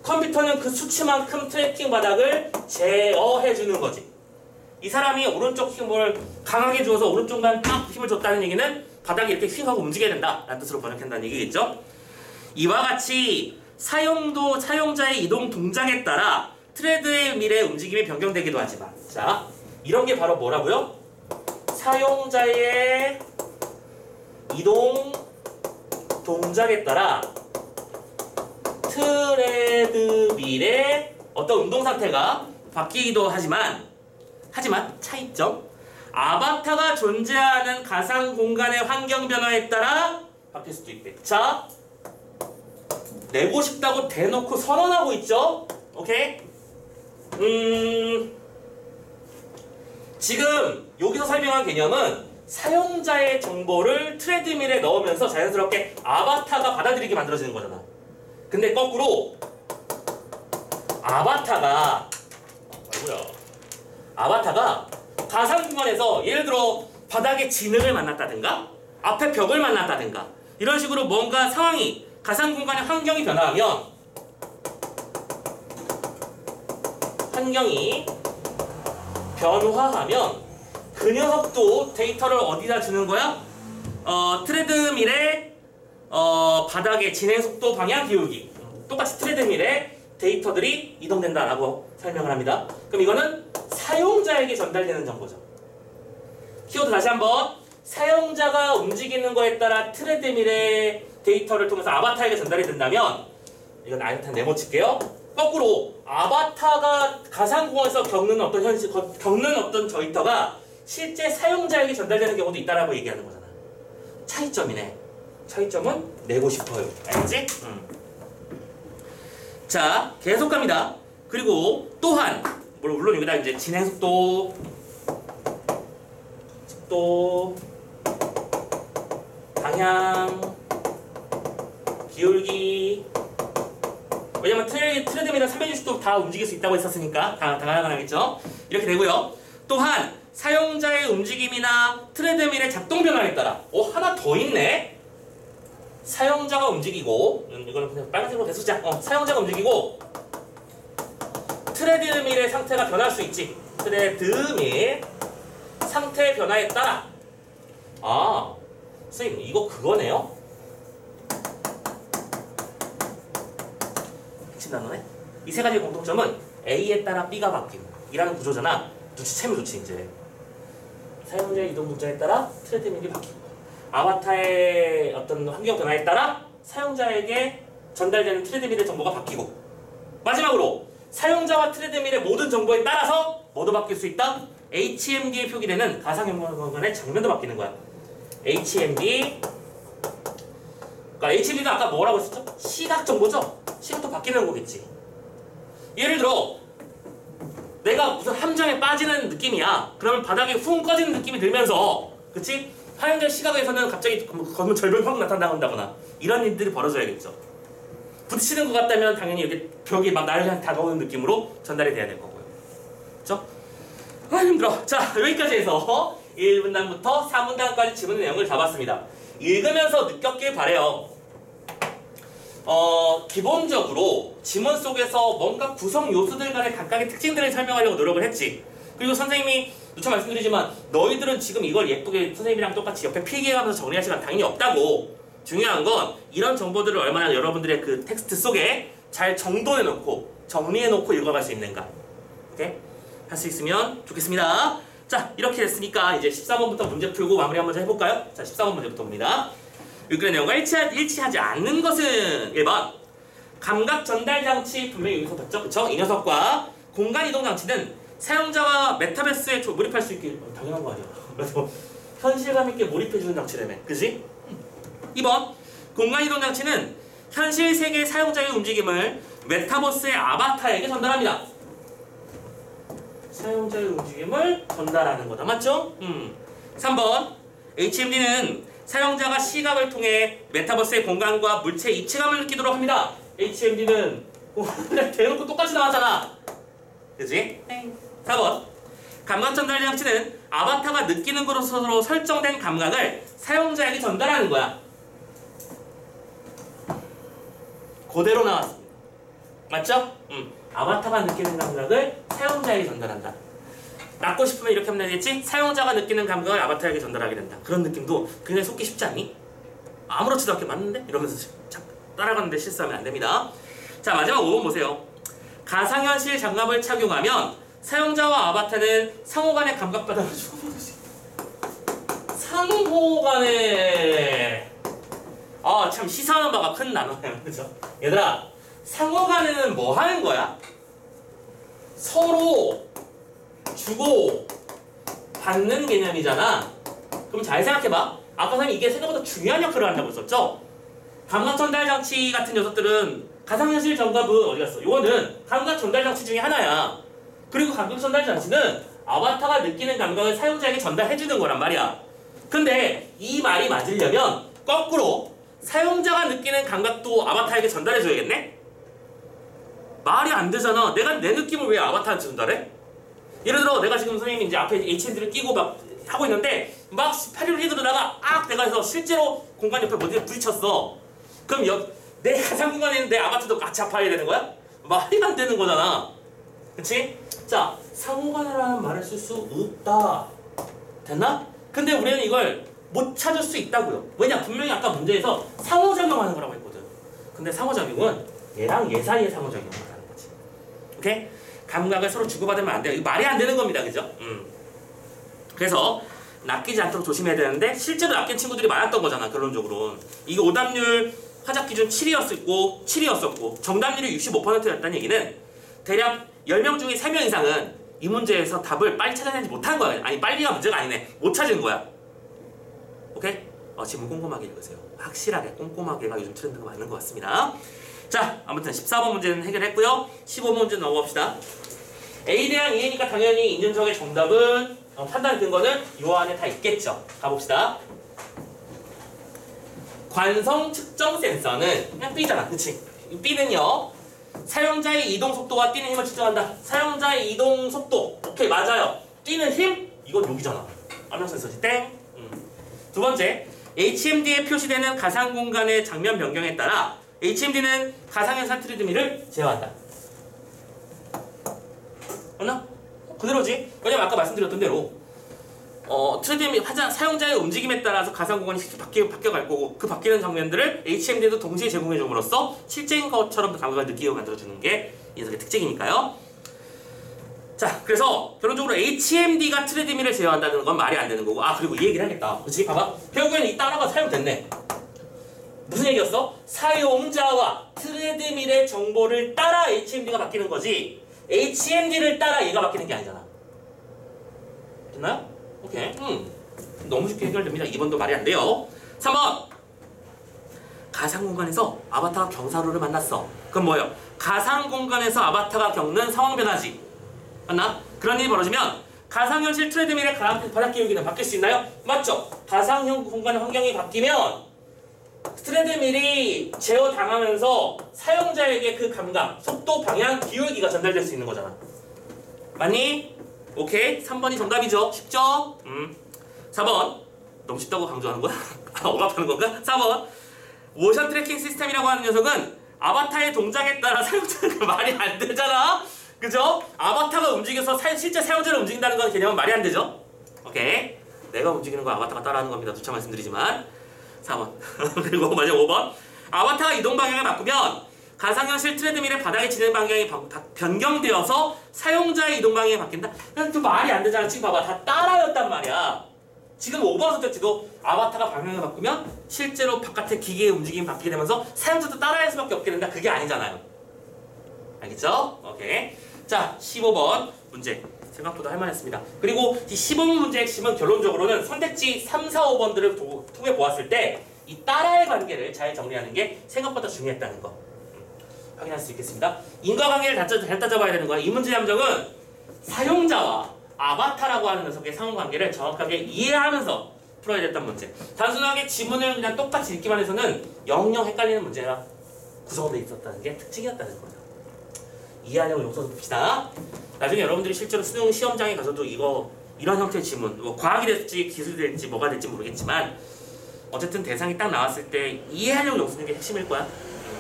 컴퓨터는 그 수치만큼 트래킹 바닥을 제어해주는 거지. 이 사람이 오른쪽 힘을 강하게 주어서 오른쪽만 딱 힘을 줬다는 얘기는 바닥이 이렇게 휙하고 움직여야 된다 라는 뜻으로 번역한다는 얘기겠죠. 이와 같이 사용자의 이동 동작에 따라 트레드밀의 움직임이 변경되기도 하지만, 자, 이런 게 바로 뭐라고요? 사용자의 이동 동작에 따라 트레드밀의 어떤 운동 상태가 바뀌기도 하지만 차이점, 아바타가 존재하는 가상 공간의 환경 변화에 따라 바뀔 수도 있대. 자, 내고 싶다고 대놓고 선언하고 있죠? 오케이? 지금 여기서 설명한 개념은 사용자의 정보를 트레드밀에 넣으면서 자연스럽게 아바타가 받아들이게 만들어지는 거잖아. 근데 거꾸로 아바타가 가상 공간에서 예를 들어 바닥에 진흙을 만났다든가 앞에 벽을 만났다든가 이런 식으로 뭔가 상황이 가상 공간의 환경이 변화하면 그 녀석도 데이터를 어디다 주는 거야? 트레드밀의 바닥의 진행 속도 방향 기울기 똑같이 트레드밀에 데이터들이 이동된다라고 설명을 합니다. 그럼 이거는 사용자에게 전달되는 정보죠. 키워드 다시 한번, 사용자가 움직이는 거에 따라 트레드밀의 데이터를 통해서 아바타에게 전달이 된다면 이건 일단 네모칠게요. 거꾸로 아바타가 가상공간에서 겪는 어떤 데이터가 실제 사용자에게 전달되는 경우도 있다라고 얘기하는 거잖아. 차이점이네. 차이점은 내고 싶어요. 알겠지? 자, 계속 갑니다. 그리고 또한 물론 여기다 이제 진행 속도, 방향, 기울기, 왜냐면 트레드밀이나 360도 다 움직일 수 있다고 했었으니까 다 가능하겠죠. 이렇게 되고요. 또한 사용자의 움직임이나 트레드밀의 작동 변화에 따라 하나 더 있네. 사용자가 움직이고 이거는 그냥 빨간색으로 계속 자. 사용자가 움직이고 트레드밀의 상태가 변할 수 있지. 트레드밀 상태 변화에 따라 선생님 이거 그거네요. 핵심 단어네. 이 세 가지의 공통점은 A에 따라 B가 바뀌는 이라는 구조잖아. 눈치채면 좋지 이제. 사용자의 이동 동작에 따라 트레드밀이 바뀌고 아바타의 어떤 환경 변화에 따라 사용자에게 전달되는 트레드밀의 정보가 바뀌고 마지막으로 사용자와 트레드밀의 모든 정보에 따라서 뭐도 바뀔 수 있다? HMD에 표기되는 가상현무관의 장면도 바뀌는 거야. HMD 그러니까 HMD는 아까 뭐라고 했었죠? 시각 정보죠? 시각도 바뀌는 거겠지. 예를 들어 내가 무슨 함정에 빠지는 느낌이야. 그러면 바닥에 훅 꺼지는 느낌이 들면서 그치? 사용자 시각에서는 갑자기 건물 절벽이 확 나타나온다거나 이런 일들이 벌어져야겠죠. 부딪히는 것 같다면 당연히 이렇게 벽이 막 나를 향해 다가오는 느낌으로 전달이 돼야 될 거고요. 그쵸? 힘들어. 자, 여기까지 해서 1분단부터 4분단까지 지문 내용을 잡았습니다. 읽으면서 느꼈길 바래요. 기본적으로 지문 속에서 뭔가 구성 요소들 간의 각각의 특징들을 설명하려고 노력을 했지. 그리고 선생님이 누차 말씀드리지만 너희들은 지금 이걸 예쁘게 선생님이랑 똑같이 옆에 필기해가면서 정리할 시간 당연히 없다고. 중요한 건 이런 정보들을 얼마나 여러분들의 그 텍스트 속에 잘 정돈해놓고 정리해놓고 읽어갈 수 있는가. 오케이? 할 수 있으면 좋겠습니다. 자, 이렇게 됐으니까 이제 14번부터 문제 풀고 마무리 한번 해볼까요? 자, 14번 문제부터 봅니다. 읽는 내용과 일치하지 않는 것은 1번 감각 전달 장치 분명히 여기서 봤죠? 그쵸? 이 녀석과 공간 이동 장치는 사용자와 메타버스에 몰입할 수 있게 당연한 거 아니야. 그래서 현실감 있게 몰입해주는 장치라며. 그지? 2번 공간 이동 장치는 현실 세계 사용자의 움직임을 메타버스의 아바타에게 전달합니다. 사용자의 움직임을 전달하는 거다. 맞죠? 3번 HMD는 사용자가 시각을 통해 메타버스의 공간과 물체의 입체감을 느끼도록 합니다. HMD는 대놓고 똑같이 나왔잖아. 그치? 4번 감각 전달 장치는 아바타가 느끼는 것으로 설정된 감각을 사용자에게 전달하는 거야. 그대로 나왔습니다. 맞죠? 아바타가 느끼는 감각을 사용자에게 전달한다. 낫고 싶으면 이렇게 하면 되겠지? 사용자가 느끼는 감각을 아바타에게 전달하게 된다. 그런 느낌도 굉장히 속기 쉽지 않니? 아무렇지도 않게 맞는데? 이러면서 따라가는데 실수하면 안 됩니다. 자, 마지막 5번 보세요. 가상현실 장갑을 착용하면 사용자와 아바타는 상호간의 감각바닥을 주고받을 수 있다. 상호간의 참 시사하는 바가 큰 단어예요. 그죠? 얘들아, 상호간에는 뭐 하는 거야? 서로 주고 받는 개념이잖아. 그럼 잘 생각해봐. 아까 선생님이 이게 생각보다 중요한 역할을 한다고 했었죠? 감각 전달 장치 같은 녀석들은 가상현실 장갑은 어디 갔어? 이거는 감각 전달 장치 중에 하나야. 그리고 감각 전달 장치는 아바타가 느끼는 감각을 사용자에게 전달해주는 거란 말이야. 근데 이 말이 맞으려면 거꾸로 사용자가 느끼는 감각도 아바타에게 전달해줘야겠네? 말이 안 되잖아. 내가 내 느낌을 왜 아바타한테 전달해? 예를 들어 내가 지금 선생님이 이제 앞에 HMD를 끼고 막 하고 있는데 막 18일 휘두르다가 내가 해서 실제로 공간 옆에 어디에 부딪혔어. 그럼 내 가상 공간에 있는 내 아바타도 같이 아파야 되는 거야? 말이 안 되는 거잖아. 그치? 자, 상호간이라는 말을 쓸 수 없다. 됐나? 근데 우리는 이걸 못 찾을 수 있다고요. 왜냐? 분명히 아까 문제에서 상호작용하는 거라고 했거든. 근데 상호작용은 얘랑 얘 사이의 상호작용을 하는 거지. 오케이? 감각을 서로 주고받으면 안 돼요. 이거 말이 안 되는 겁니다. 그죠? 그래서 낚이지 않도록 조심해야 되는데 실제로 낚인 친구들이 많았던 거잖아. 결론적으로는. 이게 오답률 화작 기준 7이었었고 정답률이 65%였다는 얘기는 대략 10명 중에 3명 이상은 이 문제에서 답을 빨리 찾아내지 못한 거야. 아니 빨리가 문제가 아니네. 못 찾은 거야. 오케이? 지금 꼼꼼하게 읽으세요. 확실하게 꼼꼼하게가 요즘 트렌드가 맞는 것 같습니다. 자, 아무튼 14번 문제는 해결했고요. 15번 문제 넘어갑시다. A 대항 E니까 당연히 인증적의 정답은 판단 근거는 요 안에 다 있겠죠. 가봅시다. 관성 측정 센서는 그냥 B잖아. 그치? 이 B는요. 사용자의 이동 속도와 뛰는 힘을 측정한다. 사용자의 이동 속도. 오케이, 맞아요. 뛰는 힘? 이건 여기잖아. 암명 센서지. 땡. 두 번째, HMD에 표시되는 가상 공간의 장면 변경에 따라 HMD는 가상현상 트레드밀을 제어한다. 맞나? 그대로지. 왜냐면 아까 말씀드렸던 대로 트레드밀 사용자의 움직임에 따라서 가상 공간이 실제 바뀌어갈 거고 그 바뀌는 장면들을 HMD에도 동시에 제공해 줌으로써 실제인 것처럼 감각을 느끼게 만들어주는 게 이 녀석의 특징이니까요. 자, 그래서 결론적으로 HMD가 트레드밀을 제어한다는 건 말이 안 되는 거고, 그리고 이 얘기를 하겠다. 그치? 봐봐. 결국에는 이 단어가 사용됐네. 무슨 얘기였어? 사용자와 트레드밀의 정보를 따라 HMD가 바뀌는 거지, HMD를 따라 얘가 바뀌는 게 아니잖아. 됐나요? 오케이. 너무 쉽게 해결됩니다. 2번도 말이 안 돼요. 3번. 가상 공간에서 아바타가 경사로를 만났어. 그럼 뭐예요? 가상 공간에서 아바타가 겪는 상황 변화지. 맞나? 그런 일이 벌어지면 가상현실 트레드밀의 바닥 기울기는 바뀔 수 있나요? 맞죠? 가상 공간 환경이 바뀌면 트레드밀이 제어당하면서 사용자에게 그 감각, 속도, 방향, 기울기가 전달될 수 있는 거잖아. 맞니? 오케이. 3번이 정답이죠. 쉽죠? 4번. 너무 쉽다고 강조하는 거야? 억압하는 건가? 4번. 모션 트래킹 시스템이라고 하는 녀석은 아바타의 동작에 따라 사용자가 말이 안 되잖아? 그죠? 아바타가 움직여서 실제 사용자를 움직인다는 건 개념은 말이 안 되죠? 오케이. 내가 움직이는 거 아바타가 따라하는 겁니다. 두차 말씀드리지만. 4번. 그리고 마지막 5번. 아바타가 이동 방향을 바꾸면 가상현실 트레드밀의 바닥에 지는 방향이 변경되어서 사용자의 이동 방향이 바뀐다? 또 말이 안 되잖아. 지금 봐봐. 다 따라였단 말이야. 지금 5번 선택지도 아바타가 방향을 바꾸면 실제로 바깥의 기계의 움직임이 바뀌게 되면서 사용자도 따라할 수밖에 없게 된다. 그게 아니잖아요. 알겠죠? 오케이. 자, 15번 문제. 생각보다 할만했습니다. 그리고 이 15번 문제의 핵심은 결론적으로는 선택지 3, 4, 5번들을 통해 보았을 때 이 따라의 관계를 잘 정리하는 게 생각보다 중요했다는 거 확인할 수 있겠습니다. 인과관계를 잘 따져봐야 되는 거야. 이 문제의 함정은 사용자와 아바타라고 하는 녀석의 상호관계를 정확하게 이해하면서 풀어야 됐던 문제. 단순하게 지문을 그냥 똑같이 읽기만 해서는 영영 헷갈리는 문제가 구성되어 있었다는 게 특징이었다는 거죠. 이해하려고 용서도 봅시다. 나중에 여러분들이 실제로 수능 시험장에 가서도 이런 형태의 지문, 뭐 과학이 될지 기술이 될지 뭐가 될지 모르겠지만 어쨌든 대상이 딱 나왔을 때 이해하려고 용서는 게 핵심일 거야.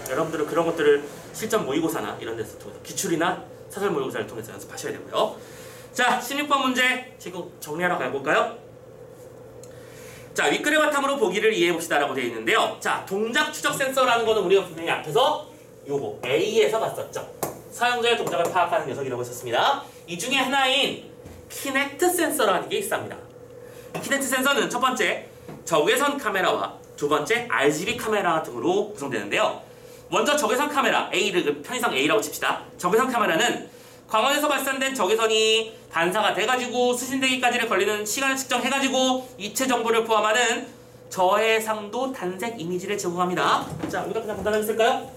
여러분들은 그런 것들을 실전 모의고사나 이런 데서 통해서 기출이나 사설 모의고사를 통해서 연습하셔야 되고요. 자, 16번 문제 지금 정리하러 가볼까요? 자, 윗글의 바탕으로 보기를 이해해봅시다 라고 되어 있는데요. 자, 동작 추적 센서라는 거는 우리가 분명히 앞에서 요거 A에서 봤었죠. 사용자의 동작을 파악하는 녀석이라고 했었습니다. 이 중에 하나인 키넥트 센서라는 게 있습니다. 키넥트 센서는 첫 번째 적외선 카메라와 두 번째 RGB 카메라 등으로 구성되는데요. 먼저 적외선 카메라 A를 편의상 A라고 칩시다. 적외선 카메라는 광원에서 발산된 적외선이 반사가 돼가지고 수신되기까지를 걸리는 시간을 측정해가지고 입체 정보를 포함하는 저해상도 단색 이미지를 제공합니다. 자, 여기다 그냥 간단하게 쓸까요?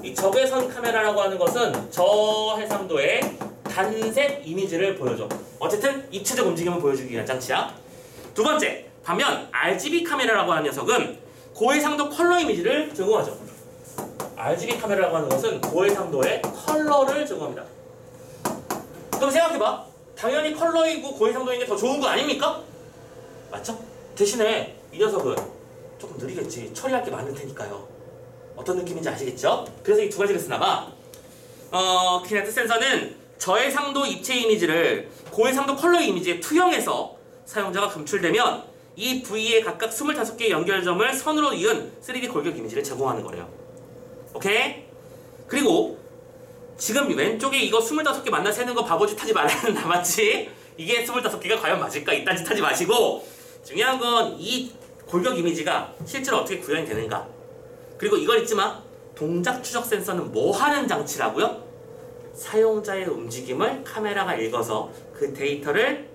이 적외선 카메라라고 하는 것은 저해상도의 단색 이미지를 보여줘. 어쨌든 입체적 움직임을 보여주기 위한 장치야. 두 번째, 반면 RGB 카메라라고 하는 녀석은 고해상도 컬러 이미지를 제공하죠. RGB 카메라라고 하는 것은 고해상도의 컬러를 제공합니다. 그럼 생각해봐. 당연히 컬러이고 고해상도인 게 더 좋은 거 아닙니까? 맞죠? 대신에 이 녀석은 조금 느리겠지. 처리할 게 많을 테니까요. 어떤 느낌인지 아시겠죠? 그래서 이 두 가지를 쓰나봐. 키네트 센서는 저해상도 입체 이미지를 고해상도 컬러 이미지에 투영해서 사용자가 검출되면 이 부위에 각각 25개의 연결점을 선으로 이은 3D 골격 이미지를 제공하는 거래요. 오케이? 그리고 지금 왼쪽에 이거 25개 만나 세는 거 바보짓 하지 말라는 남았지? 이게 25개가 과연 맞을까? 이딴 짓 하지 마시고 중요한 건 이 골격 이미지가 실제로 어떻게 구현이 되는가. 그리고 이걸 잊지 마. 동작 추적 센서는 뭐 하는 장치라고요? 사용자의 움직임을 카메라가 읽어서 그 데이터를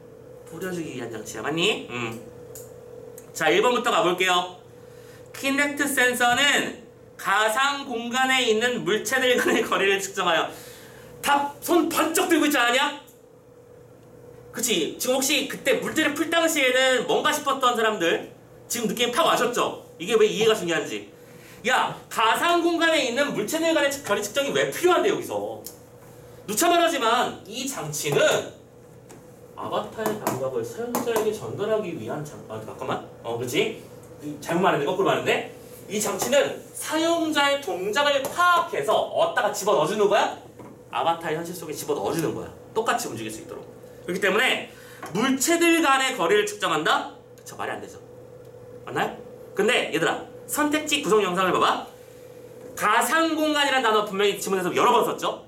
뿌려주기 위한 장치야. 맞니? 자, 1번부터 가볼게요. 키넥트 센서는 가상 공간에 있는 물체들 간의 거리를 측정하여. 다 손 번쩍 들고 있지 않았냐? 그치? 지금 혹시 그때 물질을 풀 당시에는 뭔가 싶었던 사람들 지금 느낌 팍 와셨죠? 이게 왜 이해가 중요한지. 야, 가상 공간에 있는 물체들 간의 거리 측정이 왜 필요한데 여기서? 누차 말하지만 이 장치는 아바타의 감각을 사용자에게 전달하기 위한 잠깐만. 그렇지? 잘못 말했네. 거꾸로 말했네. 이 장치는 사용자의 동작을 파악해서 어디다가 집어 넣어주는 거야? 아바타의 현실 속에 집어 넣어주는 거야. 똑같이 움직일 수 있도록. 그렇기 때문에 물체들 간의 거리를 측정한다? 저 말이 안 되죠. 맞나요? 근데 얘들아, 선택지 구성 영상을 봐봐. 가상공간이라는 단어 분명히 지문에서 여러 번 썼죠?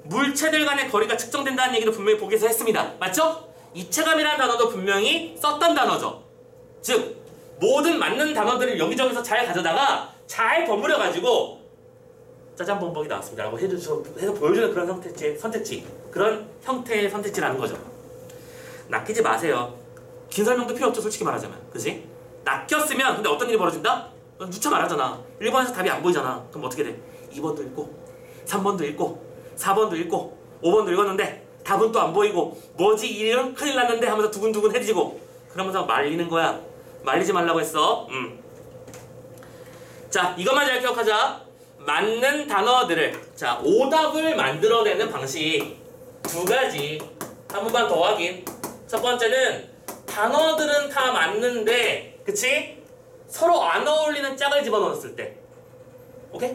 물체들 간의 거리가 측정된다는 얘기도 분명히 보기에서 했습니다. 맞죠? 입체감이라는 단어도 분명히 썼던 단어죠. 즉, 모든 맞는 단어들을 여기저기서 잘 가져다가 잘 버무려가지고 짜잔 범벅이 나왔습니다 라고 해서 보여주는 그런 선택지, 그런 형태의 선택지라는 거죠. 낚이지 마세요. 긴 설명도 필요 없죠, 솔직히 말하자면. 그치? 낚였으면 근데 어떤 일이 벌어진다? 누차 말하잖아. 1번에서 답이 안 보이잖아. 그럼 어떻게 돼? 2번도 읽고 3번도 읽고 4번도 읽고 5번도 읽었는데 답은 또 안 보이고 뭐지 이런 큰일 났는데 하면서 두근두근해지고 그러면서 말리는 거야. 말리지 말라고 했어. 자, 이것만 잘 기억하자. 맞는 단어들을, 자, 오답을 만들어내는 방식 두 가지. 한 번만 더 확인. 첫 번째는 단어들은 다 맞는데, 그치? 서로 안 어울리는 짝을 집어넣었을 때. 오케이?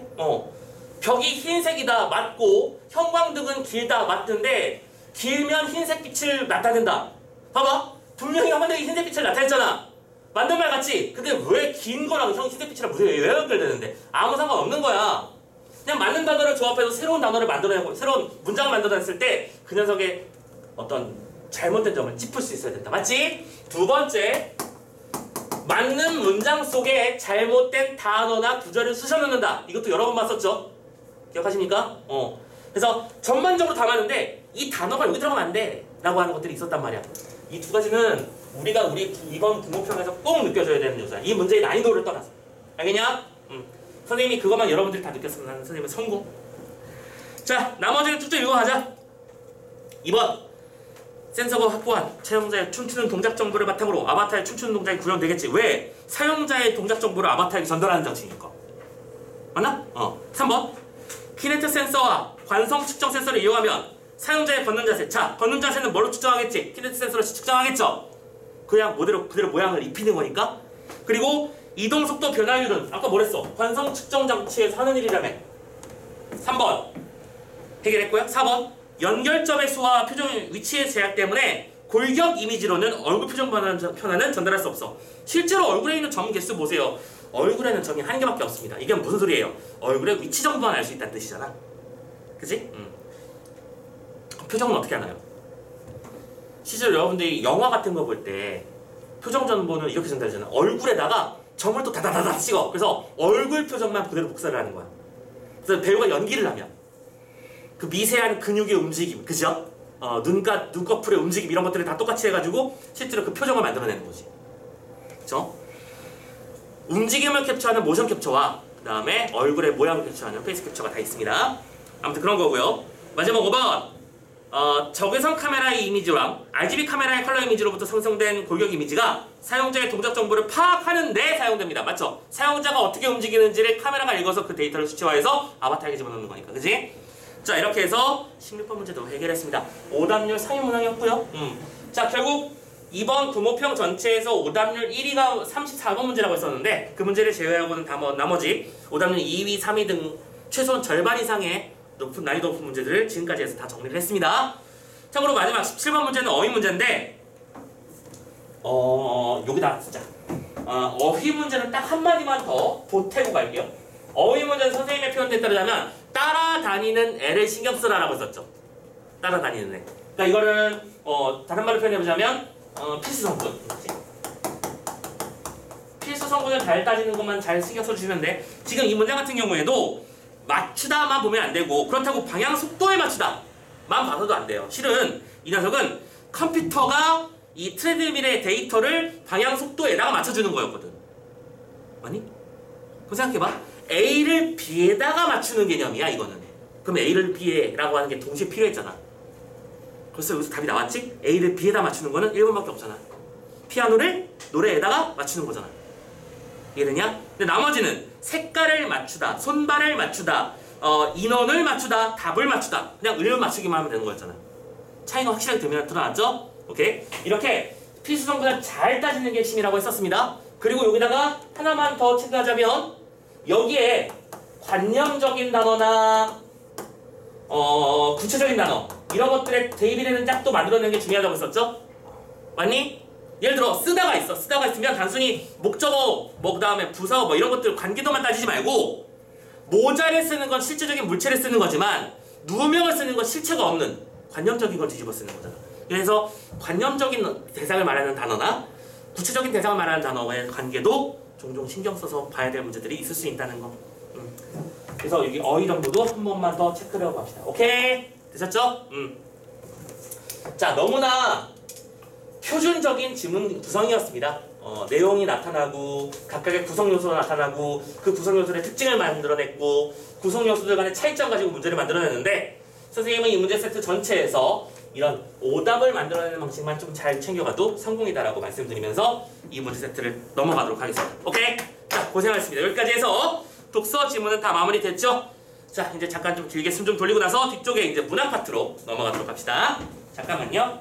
벽이 흰색이다 맞고 형광등은 길다 맞는데 길면 흰색 빛을 나타낸다. 봐봐. 분명히 형광등이 흰색 빛을 나타냈잖아. 맞는 말 같지? 근데 왜 긴 거랑 흰색 빛이랑 무슨 왜 연결되는데? 아무 상관없는 거야. 그냥 맞는 단어를 조합해서 새로운 단어를 만들어내고 새로운 문장을 만들어냈을 때 그 녀석의 어떤 잘못된 점을 짚을 수 있어야 된다. 맞지? 두 번째, 맞는 문장 속에 잘못된 단어나 구절을 쑤셔 넣는다. 이것도 여러 번 봤었죠? 기억하십니까? 그래서 전반적으로 다 맞는데 이 단어가 여기 들어가면 안 돼 라고 하는 것들이 있었단 말이야. 이 두 가지는 우리가 이번 구모평에서 꼭 느껴줘야 되는 요소야. 이 문제의 난이도를 떠나서. 알겠냐? 선생님이 그것만 여러분들이 다 느꼈으면 나는 선생님은 성공. 자, 나머지는 쭉쭉 읽어가자. 2번. 센서가 확보한 사용자의 춤추는 동작 정보를 바탕으로 아바타의 춤추는 동작이 구현되겠지. 왜? 사용자의 동작 정보를 아바타에게 전달하는 장치니까. 맞나? 3번. 키네트 센서와 관성 측정 센서를 이용하면 사용자의 걷는 자세. 자, 걷는 자세는 뭘로 측정하겠지? 키네트 센서로 측정하겠죠? 그냥 그대로 모양을 입히는 거니까. 그리고 이동 속도 변화율은 아까 뭐랬어? 관성 측정 장치에서 하는 일이라며. 3번. 해결했고요. 4번. 연결점의 수와 표정 위치의 제약 때문에 골격 이미지로는 얼굴 표정 변화는 전달할 수 없어. 실제로 얼굴에 있는 점 개수 보세요. 얼굴에는 점이 한 개밖에 없습니다. 이게 무슨 소리예요? 얼굴의 위치 정도만 알 수 있다는 뜻이잖아. 그치? 표정은 어떻게 하나요? 실제로 여러분들이 영화 같은 거 볼 때 표정 정보는 이렇게 전달되잖아. 얼굴에다가 점을 또 다다다다 찍어. 그래서 얼굴 표정만 그대로 복사를 하는 거야. 그래서 배우가 연기를 하면 그 미세한 근육의 움직임, 그죠? 눈꺼풀의 움직임 이런 것들을 다 똑같이 해가지고 실제로 그 표정을 만들어내는 거지. 그죠? 움직임을 캡처하는 모션 캡처와 그 다음에 얼굴의 모양을 캡처하는 페이스 캡처가 다 있습니다. 아무튼 그런 거고요. 마지막 5번. 적외선 카메라의 이미지랑 RGB 카메라의 컬러 이미지로부터 생성된 골격 이미지가 사용자의 동작 정보를 파악하는 데 사용됩니다. 맞죠? 사용자가 어떻게 움직이는지를 카메라가 읽어서 그 데이터를 수치화해서 아바타에게 집어넣는 거니까. 그지? 자, 이렇게 해서 16번 문제도 해결했습니다. 오답률 상위 문항이었고요. 자, 결국 이번 구모평 전체에서 오답률 1위가 34번 문제라고 했었는데 그 문제를 제외하고는 나머지 오답률 2위, 3위 등 최소한 절반 이상의 난이도 높은 문제들을 지금까지 해서 다 정리를 했습니다. 참고로 마지막 17번 문제는 어휘 문제인데 여기다 쓰자. 어휘 문제는 딱 한마디만 더 보태고 갈게요. 어휘 문제는 선생님의 표현에 따르자면 따라다니는 애를 신경 쓰라라고 했었죠. 따라다니는 애. 그러니까 이거를 다른 말로 표현해보자면 필수 성분. 필수 성분을 잘 따지는 것만 잘 신경 써주시면 돼. 지금 이 문장 같은 경우에도 맞추다만 보면 안 되고 그렇다고 방향 속도에 맞추다만 봐서도 안 돼요. 실은 이 녀석은 컴퓨터가 이 트레드밀의 데이터를 방향 속도에다가 맞춰주는 거였거든. 아니? 그럼 생각해봐. A를 B에다가 맞추는 개념이야 이거는. 그럼 A를 B에라고 하는 게 동시에 필요했잖아. 그래서 여기서 답이 나왔지? A를 B에다 맞추는 거는 1번밖에 없잖아. 피아노를 노래에다가 맞추는 거잖아. 이해되냐? 근데 나머지는 색깔을 맞추다, 손발을 맞추다, 인원을 맞추다, 답을 맞추다. 그냥 을 맞추기만 하면 되는 거였잖아. 차이가 확실하게 드러났죠? 오케이? 이렇게 필수성분을 잘 따지는 게 핵심이라고 했었습니다. 그리고 여기다가 하나만 더 체크하자면 여기에 관념적인 단어나 구체적인 단어 이런 것들에 대입이 되는 짝도 만들어내는 게 중요하다고 했었죠? 맞니? 예를 들어 쓰다가 있으면 단순히 목적어 그 다음에 부사어 이런 것들 관계도만 따지지 말고 모자를 쓰는 건 실제적인 물체를 쓰는 거지만 누명을 쓰는 건 실체가 없는 관념적인 걸 뒤집어 쓰는 거잖아. 그래서 관념적인 대상을 말하는 단어나 구체적인 대상을 말하는 단어와의 관계도 종종 신경 써서 봐야 될 문제들이 있을 수 있다는 거. 그래서 여기 어휘 정도도 한 번만 더 체크를 하고 갑시다. 오케이? 되셨죠? 자, 너무나 표준적인 지문 구성이었습니다. 내용이 나타나고 각각의 구성 요소가 나타나고 그 구성 요소의 특징을 만들어냈고 구성 요소들 간의 차이점 가지고 문제를 만들어냈는데 선생님은 이 문제 세트 전체에서 이런 오답을 만들어내는 방식만 좀 잘 챙겨가도 성공이다라고 말씀드리면서 이 문제 세트를 넘어가도록 하겠습니다. 오케이? 자, 고생하셨습니다. 여기까지 해서 독서 지문은 다 마무리됐죠? 자, 이제 잠깐 좀 길게 숨 좀 돌리고 나서 뒤쪽에 이제 문학 파트로 넘어가도록 합시다. 잠깐만요.